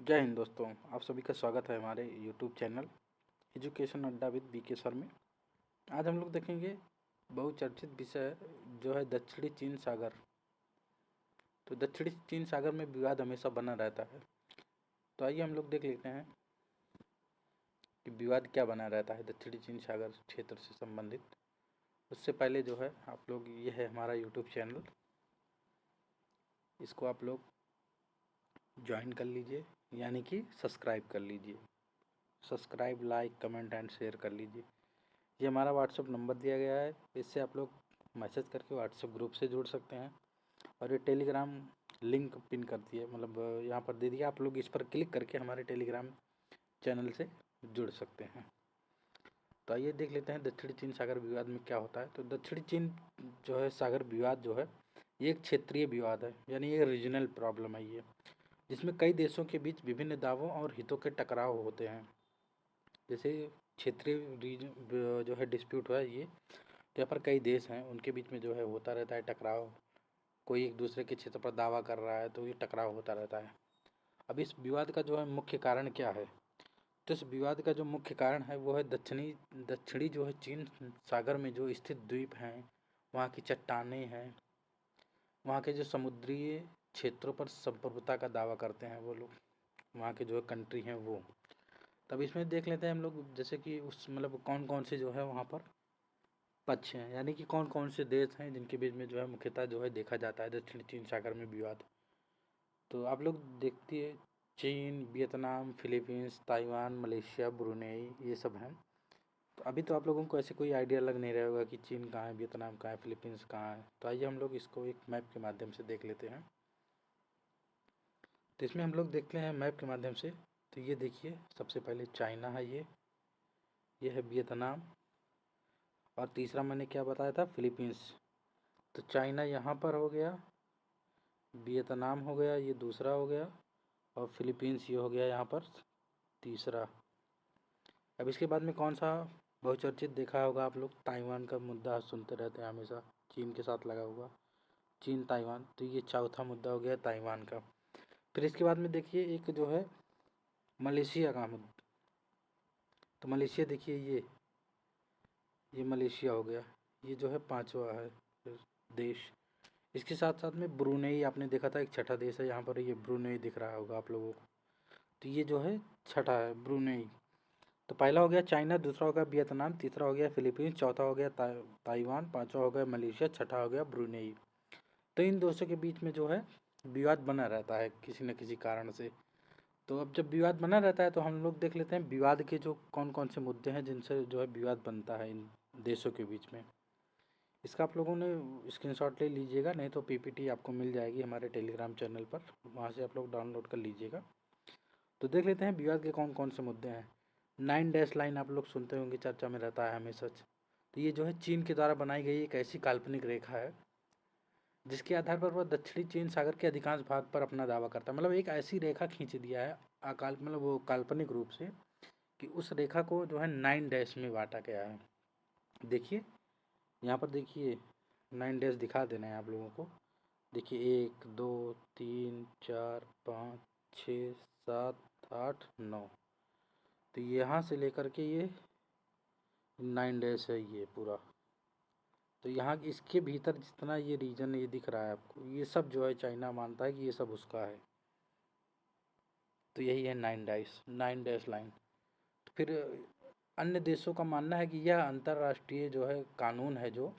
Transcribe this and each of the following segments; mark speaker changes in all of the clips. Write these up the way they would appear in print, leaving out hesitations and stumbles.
Speaker 1: जय हिंद दोस्तों, आप सभी का स्वागत है हमारे यूट्यूब चैनल एजुकेशन अड्डा विद बीके सर में। आज हम लोग देखेंगे बहुचर्चित विषय जो है दक्षिणी चीन सागर। तो दक्षिणी चीन सागर में विवाद हमेशा बना रहता है। तो आइए हम लोग देख लेते हैं कि विवाद क्या बना रहता है दक्षिणी चीन सागर क्षेत्र से संबंधित। उससे पहले जो है आप लोग, ये है हमारा यूट्यूब चैनल, इसको आप लोग ज्वाइन कर लीजिए, यानी कि सब्सक्राइब कर लीजिए। Subscribe, like, comment and share कर लीजिए। ये हमारा व्हाट्सअप नंबर दिया गया है, इससे आप लोग मैसेज करके व्हाट्सअप ग्रुप से जुड़ सकते हैं। और ये टेलीग्राम लिंक पिन कर दिए, मतलब यहाँ पर दे दिया, आप लोग इस पर क्लिक करके हमारे टेलीग्राम चैनल से जुड़ सकते हैं। तो आइए देख लेते हैं दक्षिणी चीन सागर विवाद में क्या होता है। तो दक्षिणी चीन जो है सागर विवाद जो है, ये एक क्षेत्रीय विवाद है, यानी ये रीजनल प्रॉब्लम है ये, जिसमें कई देशों के बीच विभिन्न दावों और हितों के टकराव होते हैं। जैसे क्षेत्रीय रीजन जो है डिस्प्यूट हुआ ये, तो यहाँ पर कई देश हैं, उनके बीच में जो है होता रहता है टकराव। कोई एक दूसरे के क्षेत्र पर दावा कर रहा है तो ये टकराव होता रहता है। अब इस विवाद का जो है मुख्य कारण क्या है, तो इस विवाद का जो मुख्य कारण है वो है दक्षिणी जो है चीन सागर में जो स्थित द्वीप हैं, वहाँ की चट्टानें हैं, वहाँ के जो समुद्रीय क्षेत्रों पर संप्रभुता का दावा करते हैं वो लोग, वहाँ के जो है कंट्री हैं वो। तब इसमें देख लेते हैं हम लोग, जैसे कि उस मतलब कौन कौन से जो है वहाँ पर पक्ष हैं, यानी कि कौन कौन से देश हैं जिनके बीच में जो है मुख्यतः जो है देखा जाता है दक्षिणी चीन सागर में विवाद। तो आप लोग देखती है, चीन, Vietnam, Philippines, Taiwan, Malaysia, Brunei, ये सब हैं। तो अभी तो आप लोगों को ऐसे कोई आइडिया लग नहीं रहा होगा कि चीन कहाँ है, वियतनाम कहाँ है, फिलीपींस कहाँ है। तो आइए हम लोग इसको एक मैप के माध्यम से देख लेते हैं। तो इसमें हम लोग देखते हैं मैप के माध्यम से। तो ये देखिए, सबसे पहले चाइना है, ये है वियतनाम, और तीसरा मैंने क्या बताया था, फिलीपींस। तो चाइना यहाँ पर हो गया, वियतनाम हो गया, ये दूसरा हो गया, और फिलीपींस ये हो गया यहाँ पर तीसरा। अब इसके बाद में कौन सा बहुचर्चित देखा होगा आप लोग, ताइवान का मुद्दा सुनते रहते हैं हमेशा, चीन के साथ लगा हुआ, चीन ताइवान। तो ये चौथा मुद्दा हो गया ताइवान का। फिर इसके बाद में देखिए एक जो है मलेशिया का मुद्दा। तो मलेशिया देखिए, ये मलेशिया हो गया, ये जो है पांचवा है देश। इसके साथ साथ में ब्रुनेई आपने देखा था, एक छठा देश है यहाँ पर, ये ब्रुनेई दिख रहा होगा आप लोगों को। तो ये जो है छठा है ब्रुनेई। तो पहला हो गया चाइना, दूसरा हो गया वियतनाम, तीसरा हो गया फिलीपींस, चौथा हो गया ताइवान, पांचवा हो गया मलेशिया, छठा हो गया ब्रुनेई। तो इन देशों के बीच में जो है विवाद बना रहता है किसी न किसी कारण से। तो अब जब विवाद बना रहता है तो हम लोग देख लेते हैं विवाद के जो कौन कौन से मुद्दे हैं जिनसे जो है विवाद बनता है इन देशों के बीच में। इसका आप लोगों ने स्क्रीनशॉट ले लीजिएगा, नहीं तो पीपीटी आपको मिल जाएगी हमारे टेलीग्राम चैनल पर, वहाँ से आप लोग डाउनलोड कर लीजिएगा। तो देख लेते हैं विवाद के कौन कौन से मुद्दे हैं। 9 डैश लाइन आप लोग सुनते होंगे, चर्चा में रहता है हमेशा। तो ये जो है चीन के द्वारा बनाई गई एक ऐसी काल्पनिक रेखा है जिसके आधार पर वह दक्षिणी चीन सागर के अधिकांश भाग पर अपना दावा करता है। मतलब एक ऐसी रेखा खींच दिया है अकाल, मतलब वो काल्पनिक रूप से, कि उस रेखा को जो है 9 डैश में बांटा गया है। देखिए यहाँ पर, देखिए 9 डैश दिखा देना है आप लोगों को। देखिए 1 2 3 4 5 6 7 8 9। तो यहाँ से लेकर के ये 9 डैश है ये पूरा। तो यहाँ इसके भीतर जितना ये रीजन ये दिख रहा है आपको, ये सब जो है चाइना मानता है कि ये सब उसका है। तो यही है 9 डैश लाइन। तो फिर अन्य देशों का मानना है कि यह अंतर्राष्ट्रीय जो है कानून है, जो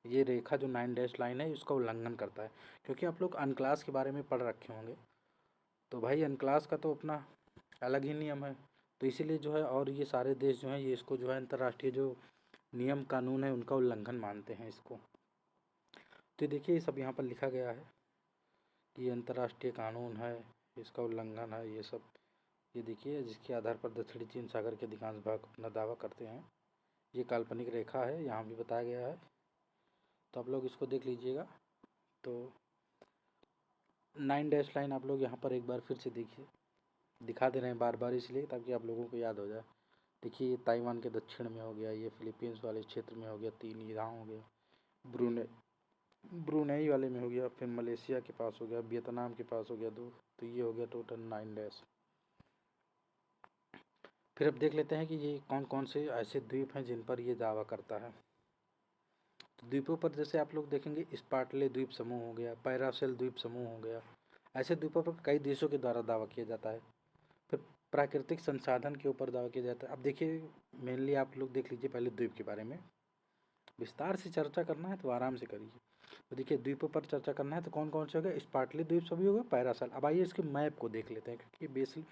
Speaker 1: ये रेखा जो 9 डैश लाइन है इसका उल्लंघन करता है। क्योंकि आप लोग अनक्लास के बारे में पढ़ रखे होंगे, तो भाई अनक्लास का तो अपना अलग ही नियम है। तो इसीलिए जो है, और ये सारे देश जो हैं ये इसको जो है अंतर्राष्ट्रीय जो नियम कानून है उनका उल्लंघन मानते हैं इसको। तो देखिए ये सब यहाँ पर लिखा गया है कि ये अंतर्राष्ट्रीय कानून है, इसका उल्लंघन है ये सब। ये देखिए, जिसके आधार पर दक्षिणी चीन सागर के अधिकांश भाग अपना दावा करते हैं, ये काल्पनिक रेखा है, यहाँ भी बताया गया है। तो आप लोग इसको देख लीजिएगा। तो 9 डैश लाइन आप लोग यहाँ पर एक बार फिर से देखिए, दिखा दे रहे हैं बार बार इसलिए ताकि आप लोगों को याद हो जाए। देखिए ये ताइवान के दक्षिण में हो गया, ये फिलीपींस वाले क्षेत्र में हो गया, 3 यहाँ हो गया, ब्रूने ब्रुनेई वाले में हो गया, फिर मलेशिया के पास हो गया, वियतनाम के पास हो गया 2। तो ये हो गया टोटल 9 डैश। फिर अब देख लेते हैं कि ये कौन कौन से ऐसे द्वीप हैं जिन पर ये दावा करता है। तो द्वीपों पर जैसे आप लोग देखेंगे स्पार्टले द्वीप समूह हो गया, पैरासेल द्वीप समूह हो गया, ऐसे द्वीपों पर कई देशों के द्वारा दावा किया जाता है। फिर प्राकृतिक संसाधन के ऊपर दावा किया जाता है। अब देखिए मेनली आप लोग देख लीजिए पहले द्वीप के बारे में, विस्तार से चर्चा करना है तो आराम से करिए। तो देखिए द्वीपों पर चर्चा करना है तो कौन कौन से हो गए, स्पार्टली द्वीप सभी हो गए, पैरासेल। अब आइए इसके मैप को देख लेते हैं, क्योंकि बेसिक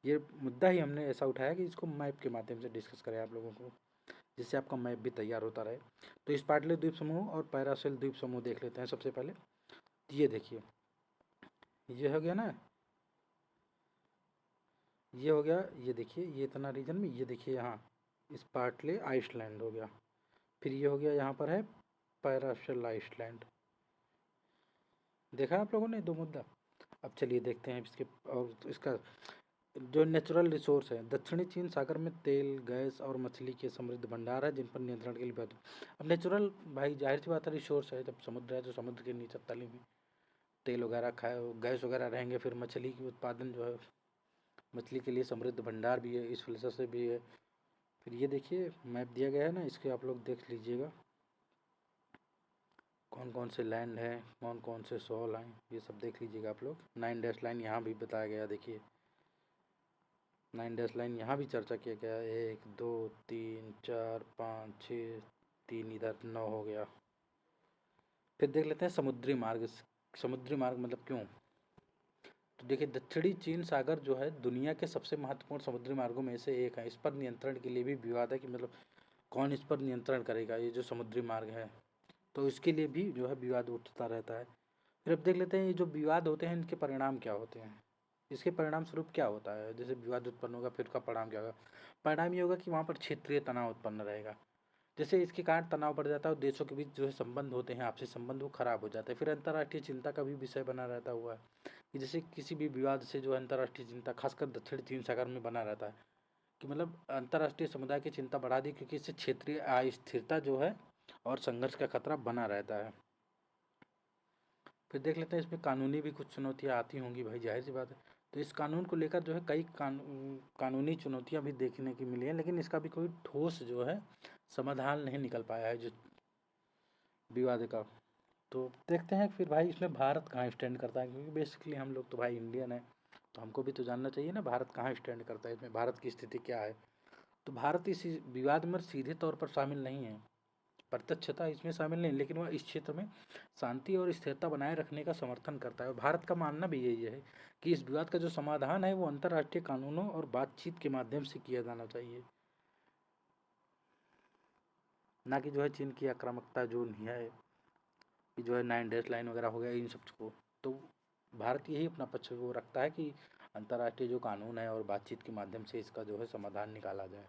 Speaker 1: ये मुद्दा ही हमने ऐसा उठाया कि इसको मैप के माध्यम से डिस्कस करें आप लोगों को, जिससे आपका मैप भी तैयार होता रहे। तो स्पार्टली द्वीप समूह और पैरासेल द्वीप समूह देख लेते हैं सबसे पहले। ये देखिए, ये हो गया ना, ये हो गया, ये देखिए ये इतना रीजन में, ये देखिए यहाँ स्पार्टले आइसलैंड हो गया। फिर ये हो गया यहाँ पर है पैरासेल आइसलैंड। देखा आप लोगों ने दो मुद्दा। अब चलिए देखते हैं इसके, और इसका जो नेचुरल रिसोर्स है, दक्षिणी चीन सागर में तेल, गैस और मछली के समृद्ध भंडार है जिन पर नियंत्रण के लिए बात। अब नेचुरल भाई जाहिर सी बात है रिसोर्स है, जब समुद्र है तो समुद्र के नीचे तली में तेल वगैरह खाए, गैस वगैरह रहेंगे, फिर मछली की उत्पादन जो है, मछली के लिए समृद्ध भंडार भी है, इस वजह से भी है। फिर ये देखिए मैप दिया गया है ना, इसके आप लोग देख लीजिएगा कौन कौन से लैंड हैं, कौन कौन से शॉल हैं, ये सब देख लीजिएगा आप लोग। 9 डैश लाइन यहाँ भी बताया गया, देखिए 9 डैश लाइन यहाँ भी चर्चा किया गया, 1 2 3 4 5 6, 3 इधर 9 हो गया। फिर देख लेते हैं समुद्री मार्ग। समुद्री मार्ग मतलब क्यों, तो देखिए दक्षिणी चीन सागर जो है दुनिया के सबसे महत्वपूर्ण समुद्री मार्गों में से एक है। इस पर नियंत्रण के लिए भी विवाद है कि मतलब कौन इस पर नियंत्रण करेगा, ये जो समुद्री मार्ग है, तो इसके लिए भी जो है विवाद उठता रहता है। फिर अब देख लेते हैं ये जो विवाद होते हैं इनके परिणाम क्या होते हैं, इसके परिणाम स्वरूप क्या होता है। जैसे विवाद उत्पन्न होगा फिर उसका परिणाम क्या होगा, परिणाम ये होगा कि वहाँ पर क्षेत्रीय तनाव उत्पन्न रहेगा। जैसे इसके कारण तनाव बढ़ जाता है और देशों के बीच जो है संबंध होते हैं, आपसी संबंध वो खराब हो जाते हैं। फिर अंतर्राष्ट्रीय चिंता का भी विषय बना रहता हुआ है कि जैसे किसी भी विवाद से जो है अंतर्राष्ट्रीय चिंता खासकर दक्षिण चीन सागर में बना रहता है, कि मतलब अंतर्राष्ट्रीय समुदाय की चिंता बढ़ा दी, क्योंकि इससे क्षेत्रीय अस्थिरता जो है और संघर्ष का खतरा बना रहता है। फिर देख लेते हैं इसमें कानूनी भी कुछ चुनौतियाँ आती होंगी भाई, जाहिर सी बात है। तो इस कानून को लेकर जो है कई कानूनी चुनौतियाँ भी देखने की मिली हैं, लेकिन इसका भी कोई ठोस जो है समाधान नहीं निकल पाया है जो विवाद का। तो देखते हैं फिर भाई इसमें भारत कहाँ स्टैंड करता है, क्योंकि बेसिकली हम लोग तो भाई इंडियन है, तो हमको भी तो जानना चाहिए ना भारत कहाँ स्टैंड करता है, इसमें भारत की स्थिति क्या है। तो भारत इस विवाद में सीधे तौर पर शामिल नहीं है, प्रत्यक्षता इसमें शामिल नहीं, लेकिन वह इस क्षेत्र में शांति और स्थिरता बनाए रखने का समर्थन करता है। भारत का मानना भी यही है कि इस विवाद का जो समाधान है वो अंतर्राष्ट्रीय कानूनों और बातचीत के माध्यम से किया जाना चाहिए, ना कि जो है चीन की आक्रामकता जो नहीं है कि जो है 9 डैश लाइन वगैरह हो गया इन सब को। तो भारत यही अपना पक्ष वो रखता है कि अंतर्राष्ट्रीय जो कानून है और बातचीत के माध्यम से इसका जो है समाधान निकाला जाए।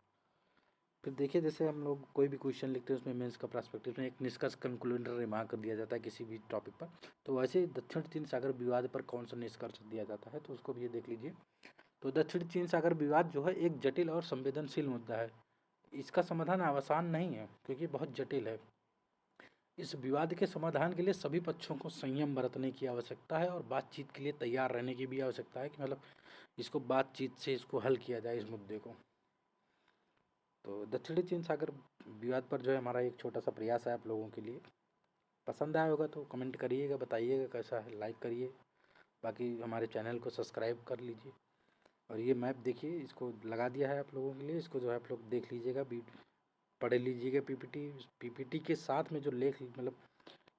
Speaker 1: फिर देखिए जैसे हम लोग कोई भी क्वेश्चन लिखते हैं उसमें मेंस का पर्सपेक्टिव में एक निष्कर्ष कंक्लूडर रिमार्क दिया जाता है किसी भी टॉपिक पर, तो वैसे ही दक्षिण चीन सागर विवाद पर कौन सा निष्कर्ष दिया जाता है, तो उसको भी ये देख लीजिए। तो दक्षिण चीन सागर विवाद जो है एक जटिल और संवेदनशील मुद्दा है, इसका समाधान आसान नहीं है क्योंकि बहुत जटिल है। इस विवाद के समाधान के लिए सभी पक्षों को संयम बरतने की आवश्यकता है और बातचीत के लिए तैयार रहने की भी आवश्यकता है, कि मतलब इसको बातचीत से इसको हल किया जाए इस मुद्दे को। तो दक्षिणी चीन सागर विवाद पर जो है हमारा एक छोटा सा प्रयास है आप लोगों के लिए। पसंद आया होगा तो कमेंट करिएगा, बताइएगा कैसा है, लाइक करिए, बाकी हमारे चैनल को सब्सक्राइब कर लीजिए। और ये मैप देखिए इसको लगा दिया है आप लोगों के लिए, इसको जो है आप लोग देख लीजिएगा, पढ़ लीजिएगा। पीपीटी के साथ में जो लेख मतलब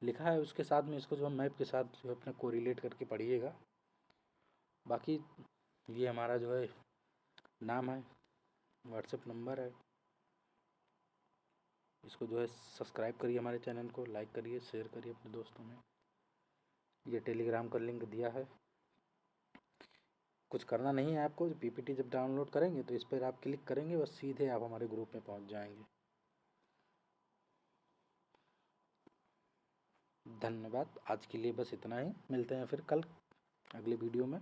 Speaker 1: लिखा है उसके साथ में इसको जो है मैप के साथ जो है अपना कोरिलेट करके पढ़िएगा। बाकी ये हमारा जो है नाम है, व्हाट्सएप नंबर है, इसको जो है सब्सक्राइब करिए, हमारे चैनल को लाइक करिए, शेयर करिए अपने दोस्तों में। ये टेलीग्राम का लिंक दिया है, कुछ करना नहीं है आपको, पीपीटी जब डाउनलोड करेंगे तो इस पर आप क्लिक करेंगे, बस सीधे आप हमारे ग्रुप में पहुंच जाएंगे। धन्यवाद, आज के लिए बस इतना ही, मिलते हैं फिर कल अगली वीडियो में।